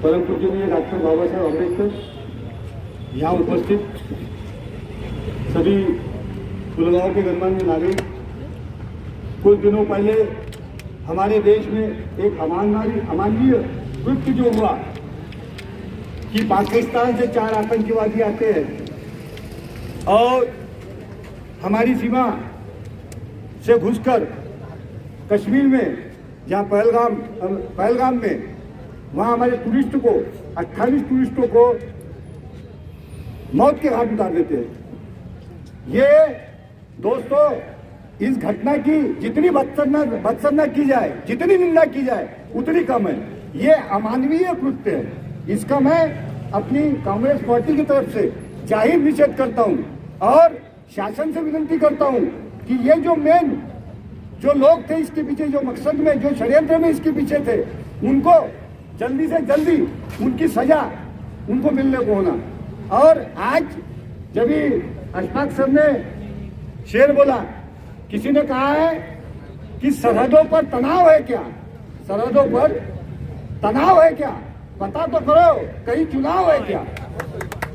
परम पूजनीय डॉक्टर बाबा साहब अम्बेडकर, यहाँ उपस्थित सभी कुलगांव के गणमान्य नागरिक, कुछ दिनों पहले हमारे देश में एक अमानवीय कृत्य जो हुआ कि पाकिस्तान से 4 आतंकवादी आते हैं और हमारी सीमा से घुसकर कश्मीर में, जहाँ पहलगाम में, वहाँ हमारे टूरिस्ट को 28 टूरिस्टों को मौत के घाट उतार देते हैं। ये दोस्तों, इस घटना की जितनी भत्सना की जाए, जितनी निंदा की जाए, उतनी कम है। ये अमानवीय कृत्य है। इसका मैं अपनी कांग्रेस पार्टी की तरफ से जाहिर निषेध करता हूं और शासन से विनती करता हूं कि ये जो लोग थे इसके पीछे, जो मकसद में, जो षड्यंत्र में इसके पीछे थे, उनको जल्दी से जल्दी उनकी सजा उनको मिलने को होना। और आज जब अशफाक सर ने शेर बोला, किसी ने कहा है कि सरहदों पर तनाव है क्या? सरहदों पर तनाव है क्या? पता तो करो, कहीं चुनाव है क्या?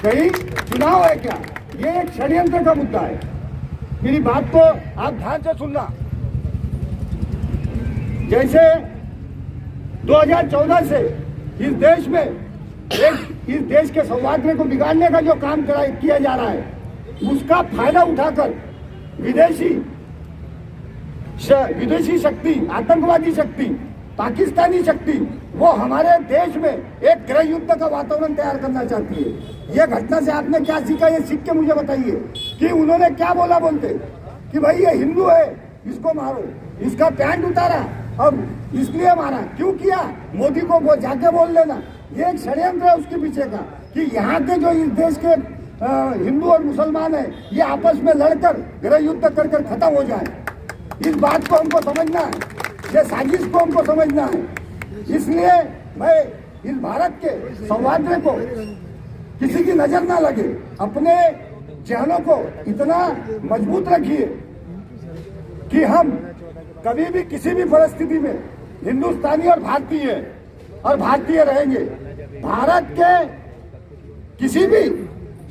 कहीं चुनाव है क्या? ये एक षड्यंत्र का मुद्दा है। मेरी बात को आप ध्यान से सुनना। जैसे 2014 से इस देश में इस देश के सौहार्द को बिगाड़ने का जो काम किया जा रहा है, उसका फायदा उठाकर विदेशी शक्ति, आतंकवादी शक्ति, पाकिस्तानी शक्ति, वो हमारे देश में एक गृह युद्ध का वातावरण तैयार करना चाहती है। ये घटना से आपने क्या सीखा? ये सीख के मुझे बताइए कि उन्होंने क्या बोलते कि भाई ये हिंदू है, इसको मारो, इसका पैंट उतारा और इसलिए मारा। क्यों किया? मोदी को वो जाके बोल लेना। ये एक षड्यंत्र है उसके पीछे का कि यहाँ के जो इस देश के हिंदू और मुसलमान है, ये आपस में लड़कर गृह युद्ध कर खत्म हो जाए। इस बात को हमको समझना है, ये साजिश को हमको समझना है। इसलिए मैं इस भारत के सौहार्द को किसी की नजर ना लगे, अपने चेहरों को इतना मजबूत रखिए कि हम कभी भी किसी भी परिस्थिति में हिंदुस्तानी और भारतीय रहेंगे। भारत के किसी भी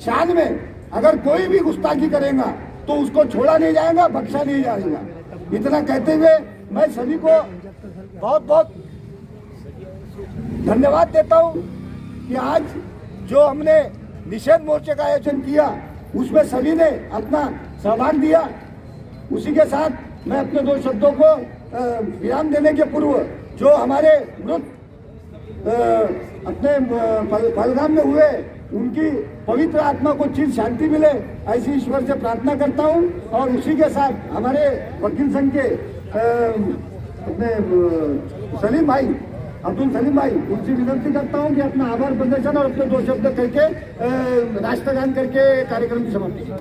शान में अगर कोई भी गुस्ताखी करेगा तो उसको छोड़ा नहीं जाएगा, बख्शा नहीं जाएगा। इतना कहते हुए मैं सभी को बहुत बहुत धन्यवाद देता हूं कि आज जो हमने निषेध मोर्चे का आयोजन किया, उसमें सभी ने अपना सहभाग दिया। उसी के साथ मैं अपने 2 शब्दों को विराम देने के पूर्व, जो हमारे मृत अपने पहलगाम में हुए, उनकी पवित्र आत्मा को चिर शांति मिले, ऐसी ईश्वर से प्रार्थना करता हूं। और उसी के साथ हमारे वकील संघ के अपने अब्दुल सलीम भाई, उनसे विनती करता हूं कि अपना आभार प्रदर्शन और अपने 2 शब्द करके राष्ट्रगान करके कार्यक्रम की समाप्ति।